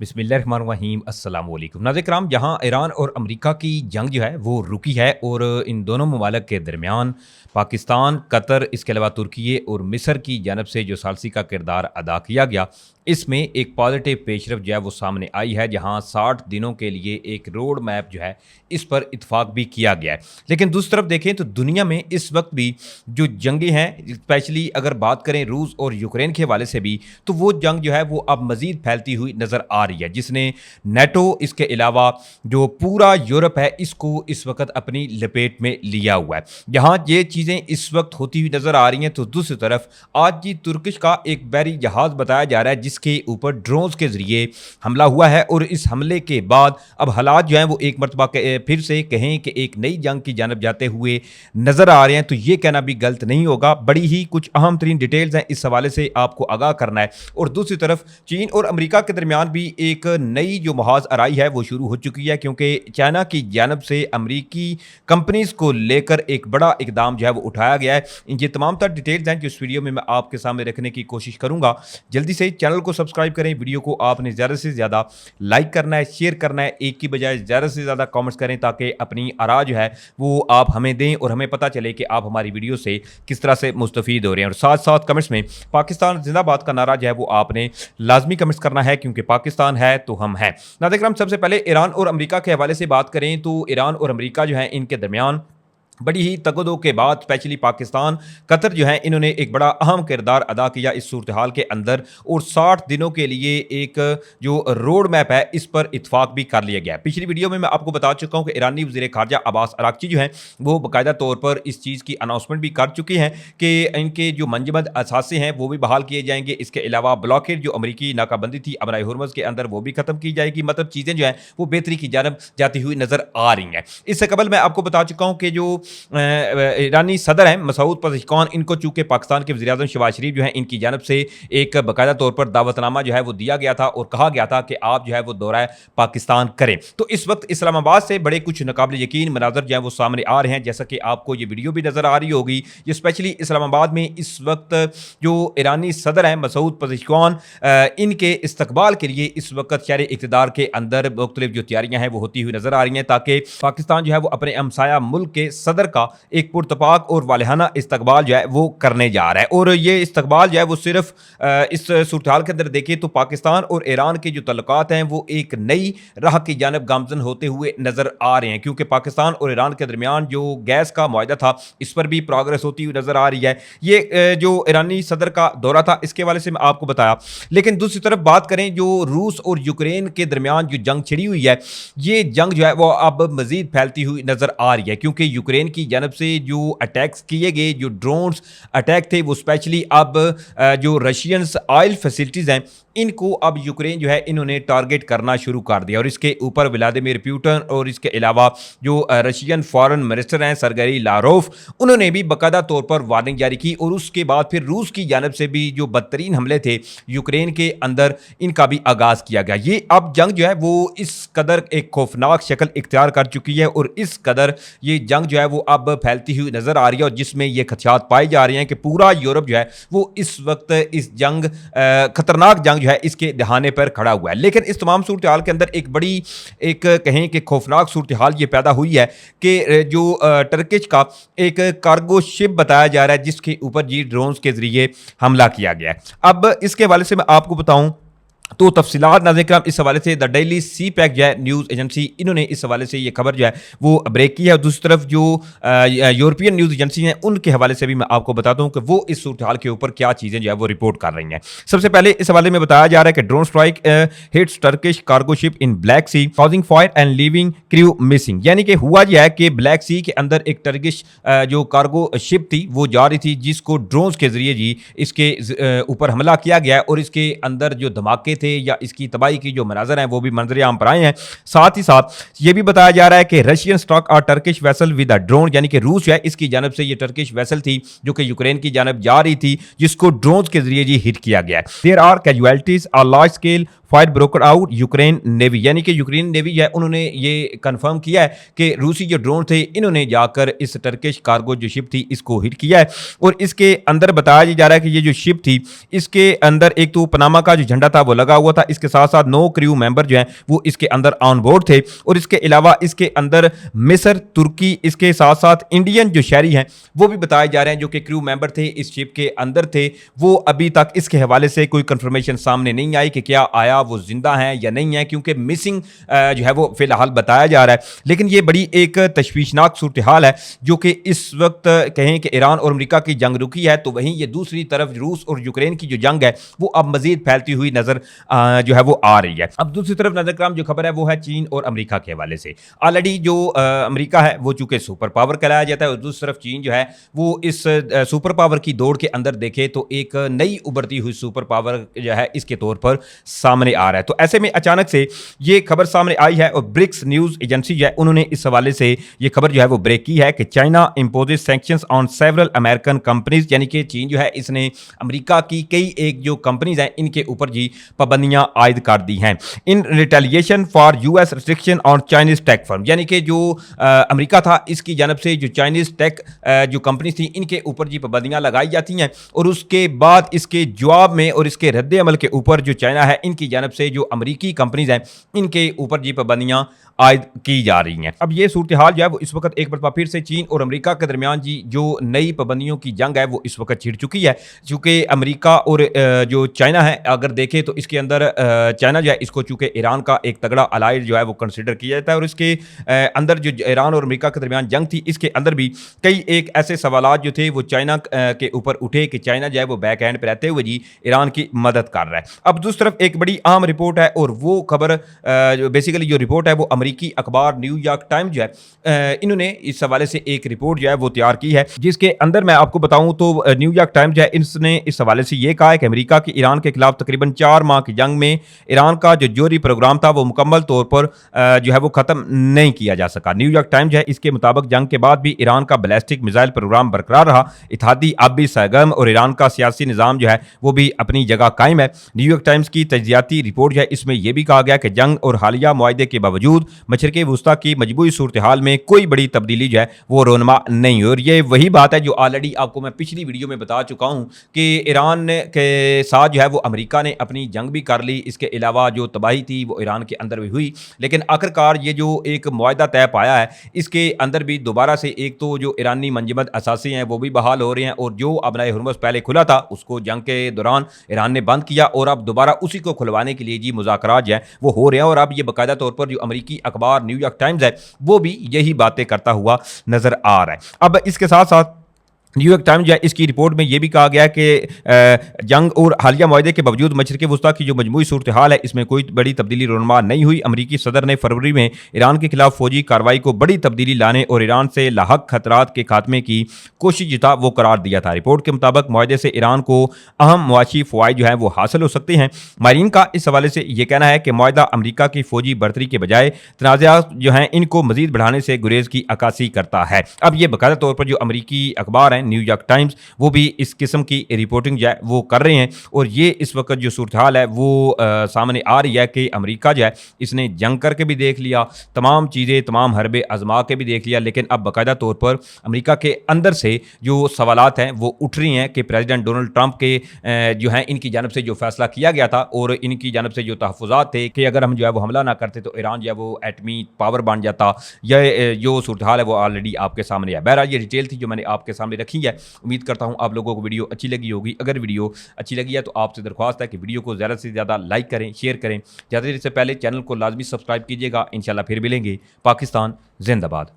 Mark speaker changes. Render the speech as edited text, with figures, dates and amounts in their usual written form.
Speaker 1: बिस्मिल्लाहिर्रहमानिर्रहीम अस्सलाम वालेकुम नाज़रीन किराम। जहाँ ईरान और अमेरिका की जंग जो है वो रुकी है और इन दोनों ममालिक के दरमियान पाकिस्तान, कतर, इसके अलावा तुर्की और मिस्र की जानब से जो सालसी का किरदार अदा किया गया, इसमें एक पॉजिटिव पेशरफ जो है वो सामने आई है, जहाँ 60 दिनों के लिए एक रोड मैप जो है इस पर इतफाक़ भी किया गया है। लेकिन दूसरी तरफ देखें तो दुनिया में इस वक्त भी जो जंगें हैं, स्पेशली अगर बात करें रूस और यूक्रेन के हवाले से भी, तो वो जंग जो है वो अब मज़ीद फैलती हुई नज़र आ रही है, जिसने नेटो, इसके अलावा जो पूरा यूरोप है, इसको इस वक्त अपनी लपेट में लिया हुआ है। जहाँ ये चीज़ें इस वक्त होती हुई नज़र आ रही हैं, तो दूसरी तरफ आज जी तुर्किश का एक बहरी जहाज़ बताया जा रहा है जिसके ऊपर ड्रोन्स के ज़रिए हमला हुआ है, और इस हमले के बाद अब हालात जो हैं वो एक मरतबा फिर से कहें कि एक नई जंग की जानब जाते हुए नज़र आ रहे हैं। तो ये कहना भी गलत नहीं होगा। बड़ी ही कुछ अहम तरीन डिटेल्स हैं, इस हवाले से आपको आगाह करना है। और दूसरी तरफ चीन और अमेरिका के दरमियान भी एक नई जो महाज आराई है वो शुरू हो चुकी है, क्योंकि चाइना की जानब से अमरीकी कंपनीज को लेकर एक बड़ा इकदाम जो है वो उठाया गया है। ये तमाम तर डिटेल्स हैं जो इस वीडियो में मैं आपके सामने रखने की कोशिश करूंगा। जल्दी से चैनल को सब्सक्राइब करें, वीडियो को आपने ज़्यादा से ज़्यादा लाइक करना है, शेयर करना है, एक की बजाय ज़्यादा से ज़्यादा कमेंट्स करें, ताकि अपनी आरा जो है वो आप हमें दें और हमें पता चले कि आप हमारी वीडियो से किस तरह से मुस्तफ़ीद हो रहे हैं। और साथ साथ कमेंट्स में पाकिस्तान जिंदाबाद का नारा जो है वो आपने लाजमी कमेंट्स करना है, क्योंकि पाकिस्तान है तो हम हैं। नाज़रीन हम सबसे पहले ईरान और अमेरिका के हवाले से बात करें तो ईरान और अमेरिका जो है इनके दरमियान बड़ी ही तगदो के बाद स्पेशली पाकिस्तान, कतर जो है इन्होंने एक बड़ा अहम किरदार अदा किया इस सूरत हाल के अंदर, और 60 दिनों के लिए एक जो रोड मैप है इस पर इतफाक़ भी कर लिया गया है। पिछली वीडियो में मैं आपको बता चुका हूँ कि ईरानी वज़ीर ख़ारजा अब्बास अराग़ची जो हैं वो बाकायदा तौर पर इस चीज़ की अनाउंसमेंट भी कर चुके हैं कि इनके जो मंजमद असासे हैं वो भी बहाल किए जाएंगे। इसके अलावा ब्लॉकेड जो अमरीकी नाकाबंदी थी अबराए हुर्मुज़ के अंदर वो भी ख़त्म की जाएगी। मतलब चीज़ें जो हैं वो बेहतरी की जानब जाती हुई नज़र आ रही हैं। इससे कबल मैं आपको बता चुका हूँ कि जो ईरानी सदर हैं मसूद पज़ेश्कियान, इनको चूंकि पाकिस्तान के वज़ीर आज़म शहबाज शरीफ जो हैं इनकी जानब से एक बाकायदा तौर पर दावतनामा जो है वो दिया गया था और कहा गया था कि आप जो है वो दौरा पाकिस्तान करें। तो इस वक्त इस्लामाबाद से बड़े कुछ नाकाबिल यकीन मनाजर जो है वो सामने आ रहे हैं, जैसा कि आपको ये वीडियो भी नज़र आ रही होगी। ये स्पेशली इस्लामाबाद में इस वक्त जो ईरानी सदर हैं मसूद पज़ेश्कियान, इनके इस्तकबाल के लिए इस वक्त शहर इक़्तिदार के अंदर मुख्तलिफ जो तैयारियाँ हैं वो होती हुई नज़र आ रही हैं, ताकि पाकिस्तान जो है वो अपने हमसाया मुल्क के सदर का एक पुरतपाक और वालिहाना इस्तकबाल जो है वो करने जा रहा है। और ये इस्तकबाल जो है वो सिर्फ इस सूरत हाल के अंदर देखिए तो पाकिस्तान और ईरान के जो तल्लुकात हैं वो एक नई राह की जानब गामजन होते हुए नज़र आ रहे हैं, क्योंकि पाकिस्तान और ईरान के दरमियान जो गैस का मुआहदा था इस पर भी प्रोग्रेस होती हुई नज़र आ रही है। ये जो ईरानी सदर का दौरा था इसके हवाले से मैं आपको बताया। लेकिन दूसरी तरफ बात करें जो रूस और यूक्रेन के दरमियान जो जंग छिड़ी हुई है, ये जंग जो है वो अब मज़ीद फैलती हुई नज़र आ रही है, क्योंकि यूक्रेन की जानब से जो अटैक्स किए गए, जो ड्रोन्स अटैक थे, वो स्पेशली अब जो रशियंस ऑयल फैसिलिटीज़ हैं इनको अब यूक्रेन जो है इन्होंने टारगेट करना शुरू कर दिया। और इसके ऊपर व्लादिमीर पुतिन और इसके अलावा जो रशियन फॉरेन मिनिस्टर हैं सरगेई लारोव, उन्होंने भी बाकायदा तौर पर वार्निंग जारी की। और उसके बाद फिर रूस की जानब से भी जो बदतरीन हमले थे यूक्रेन के अंदर, इनका भी आगाज़ किया गया। ये अब जंग जो है वो इस कदर एक खौफनाक शक्ल इख्तियार कर चुकी है और इस कदर ये जंग जो है वो अब फैलती हुई नज़र आ रही है, और जिसमें ये खदशात पाए जा रहे हैं कि पूरा यूरोप जो है वो इस वक्त इस जंग खतरनाक जंग है इसके दहाने पर खड़ा हुआ है। लेकिन इस तमाम सूरत हाल के अंदर एक बड़ी एक कहें कि खौफनाक सूरत हाल ये पैदा हुई है कि जो टर्किश का एक कार्गो शिप बताया जा रहा है जिसके ऊपर जी ड्रोन्स के जरिए हमला किया गया है। अब इसके हवाले से मैं आपको बताऊं तो तफसीलात नाज़रीन इस हवाले से द डेली सी पैक जो है न्यूज़ एजेंसी, इन्होंने इस हवाले से ये खबर जो है वो ब्रेक की है। और दूसरी तरफ जो यूरोपियन न्यूज़ एजेंसी हैं उनके हवाले से भी मैं आपको बताता हूँ कि वो इस सूरत हाल के ऊपर क्या चीज़ें जो है वो रिपोर्ट कर रही हैं। सबसे पहले इस हवाले में बताया जा रहा है कि drone strike hits Turkish cargo ship in Black Sea causing fire and leaving crew missing. यानी कि हुआ यह है कि ब्लैक सी के अंदर एक टर्किश जो कार्गो शिप थी वो जा रही थी, जिसको ड्रोन्स के जरिए जी इसके ऊपर हमला किया गया और इसके अंदर जो धमाके थे या इसकी तबाही की जो मनाजर हैं वो भी मंजर आम पर आए हैं। साथ ही साथ ये भी बताया जा रहा है कि रशियन स्टॉक और Turkish vessel with a drone, यानी कि रूस है इसकी जानब से ये टर्किश वेसल थी जो कि यूक्रेन की जानब जा रही थी, जिसको ड्रोन के जरिए जी हिट किया गया। There are casualties a large scale fire broker out Ukraine navy, यानी कि यूक्रेन नेवी है उन्होंने ये कंफर्म किया है कि रूसी जो ड्रोन थे इन्होंने जाकर इस टर्किश कार्गो जो शिप थी इसको हिट किया है। और इसके अंदर बताया जा रहा है कि ये जो शिप थी इसके अंदर एक तो पनामा का जो झंडा था वो लगा लगा हुआ था। इसके साथ साथ 9 क्रू मेंबर जो हैं वो इसके अंदर ऑन बोर्ड थे और इसके अलावा इसके अंदर मिस्र, तुर्की, इसके साथ साथ इंडियन जो शहरी हैं वो भी बताए जा रहे हैं जो कि क्रू मेंबर थे, इस शिप के अंदर थे। वो अभी तक इसके हवाले से कोई कंफर्मेशन सामने नहीं आई कि क्या आया वो जिंदा हैं या नहीं है, क्योंकि मिसिंग जो है वो फिलहाल बताया जा रहा है। लेकिन ये बड़ी एक तशवीशनाक सूरत हाल है जो कि इस वक्त कहें कि ईरान और अमेरिका की जंग रुकी है, तो वहीं ये दूसरी तरफ रूस और यूक्रेन की जो जंग है वो अब मजीद फैलती हुई नजर जो है वो आ रही है। अब दूसरी तरफ नजर कराम जो खबर है वो है चीन और अमेरिका के हवाले से। ऑलरेडी जो अमेरिका है वो चूंकि सुपर पावर कहलाया जाता है और दूसरी तरफ चीन जो है वो इस सुपर पावर की दौड़ के अंदर देखे तो एक नई उभरती हुई सुपर पावर जो है इसके तौर पर सामने आ रहा है। तो ऐसे में अचानक से ये खबर सामने आई है और ब्रिक्स न्यूज एजेंसी जो है उन्होंने इस हवाले से ये खबर जो है वो ब्रेक की है कि China imposes sanctions on several American companies, यानी कि चीन जो है इसने अमेरिका की कई एक जो कंपनीज हैं इनके ऊपर जी पाबंदियां आयद कर दी हैं in retaliation for US restriction on Chinese tech firm, यानी कि जो अमेरिका था इसकी जानब से जो चाइनीज टेक जो कंपनी थी इनके ऊपर जी पाबंदियां लगाई जाती हैं और उसके बाद इसके जवाब में और इसके रद्द अमल के ऊपर जो चाइना है इनकी जानब से जो अमेरिकी कंपनीज हैं इनके ऊपर जी पाबंदियां आयद की जा रही हैं। अब ये सूरत हाल जो है वो इस वक्त एक बार फिर से चीन और अमेरिका के दरमियान जी जो नई पाबंदियों की जंग है वो इस वक्त छिड़ चुकी है, चूँकि अमेरिका और जो चाइना है अगर देखें तो इसके अंदर चाइना जो है इसको चूँकि ईरान का एक तगड़ा अलाय जो है वो कंसिडर किया जाता है और इसके अंदर जो ईरान और अमेरिका के दरमियान जंग थी इसके अंदर भी कई एक ऐसे सवालात जो थे वो चाइना के ऊपर उठे कि चाइना जो है वो बैक हैंड पर रहते हुए जी ईरान की मदद कर रहा है। अब दूसरी तरफ एक बड़ी अहम रिपोर्ट है और वो खबर बेसिकली जो रिपोर्ट है वो अमेरिकी अखबार न्यूयॉर्क टाइम्स जो है इन्होंने इस हवाले से एक रिपोर्ट जो है वो तैयार की है, जिसके अंदर मैं आपको बताऊं तो न्यूयॉर्क टाइम्स जो है इसने इस हवाले से ये कहा है कि अमेरिका की ईरान के खिलाफ तकरीबन 4 माह की जंग में ईरान का जो जोहरी प्रोग्राम था वो मुकम्मल तौर पर जो है वो खत्म नहीं किया जा सका। न्यूयॉर्क टाइम्स जो है इसके मुताबिक जंग के बाद भी ईरान का बैलिस्टिक मिसाइल प्रोग्राम बरकरार रहा, इत्तेहादी अब भी सरगर्म और ईरान का सियासी निज़ाम जो है वो भी अपनी जगह कायम है। न्यूयॉर्क टाइम्स की तजियाती रिपोर्ट जो है इसमें यह भी कहा गया कि जंग और हालिया मुआहदे के बावजूद मशरिक़ वुस्ता की मजबूरी सूरत हाल में कोई बड़ी तब्दीली जो है वो रोनमा नहीं हुई और ये वही बात है जो ऑलरेडी आपको मैं पिछली वीडियो में बता चुका हूँ कि ईरान के साथ जो है वो अमेरिका ने अपनी जंग भी कर ली, इसके अलावा जो तबाही थी वो ईरान के अंदर भी हुई, लेकिन आखिरकार ये जो एक मुआहदा तय पाया है इसके अंदर भी दोबारा से एक तो जो ईरानी मंजमद असासी हैं वो भी बहाल हो रहे हैं और जो अबनाए हुर्मुज़ पहले खुला था उसको जंग के दौरान ईरान ने बंद किया और अब दोबारा उसी को खुलवाने के लिए जी मुज़ाकरात जो है वो हो रहे हैं और अब ये बाकायदा तौर पर जो अमेरिकी अखबार न्यूयॉर्क टाइम्स है वो भी यही बातें करता हुआ नजर आ रहा है। अब इसके साथ साथ न्यूयॉर्क टाइम्स जो है इसकी रिपोर्ट में यह भी कहा गया कि जंग और हालिया मुआहदे के बावजूद मशरिक़ वुस्ता की जो मजमूई सूरत हाल है इसमें कोई बड़ी तब्दीली रोनमा नहीं हुई। अमरीकी सदर ने फरवरी में ईरान के खिलाफ फौजी कार्रवाई को बड़ी तब्दीली लाने और ईरान से लाहक खतरात के खात्मे की कोशिश जो था वो करार दिया था। रिपोर्ट के मुताबिक मुआहदे से ईरान को अहम मुआशी फ़वाइद जो हैं वो हासिल हो सकते हैं। माहिरीन का इस हवाले से यह कहना है कि मुआहदा अमरीका की फौजी बढ़तरी के बजाय तनाज़ात जो हैं इनको मजीद बढ़ाने से गुरेज की अक्कासी करता है। अब ये बाकायदा तौर पर जो अमरीकी अखबार हैं न्यूयॉर्क टाइम्स वो भी इस किस्म की रिपोर्टिंग जो है वो कर रहे हैं और ये इस वक्त जो सूरत हाल है वो सामने आ रही है कि अमेरिका जो है इसने जंग करके भी देख लिया, तमाम चीज़ें तमाम हरबे आजमा के भी देख लिया, लेकिन अब बाकायदा तौर पर अमेरिका के अंदर से जो सवालात हैं वो उठ रही हैं कि प्रेसिडेंट डोनाल्ड ट्रंप के जो हैं इनकी जानब से जो फैसला किया गया था और इनकी जानब से जो तहफ़्फ़ुज़ात थे कि अगर हम जो है वो हमला ना करते तो ईरान जो है वो एटमी पावर बन जाता, यह जो सूरत हाल है वो ऑलरेडी आपके सामने है। बहरहाल ये डिटेल थी जो मैंने आपके सामने रखी है। उम्मीद करता हूं आप लोगों को वीडियो अच्छी लगी होगी। अगर वीडियो अच्छी लगी है तो आपसे दरख्वास्त है कि वीडियो को ज़्यादा से ज़्यादा लाइक करें, शेयर करें, ज़्यादा देर से पहले चैनल को लाजमी सब्सक्राइब कीजिएगा। इंशाल्लाह फिर मिलेंगे। पाकिस्तान जिंदाबाद।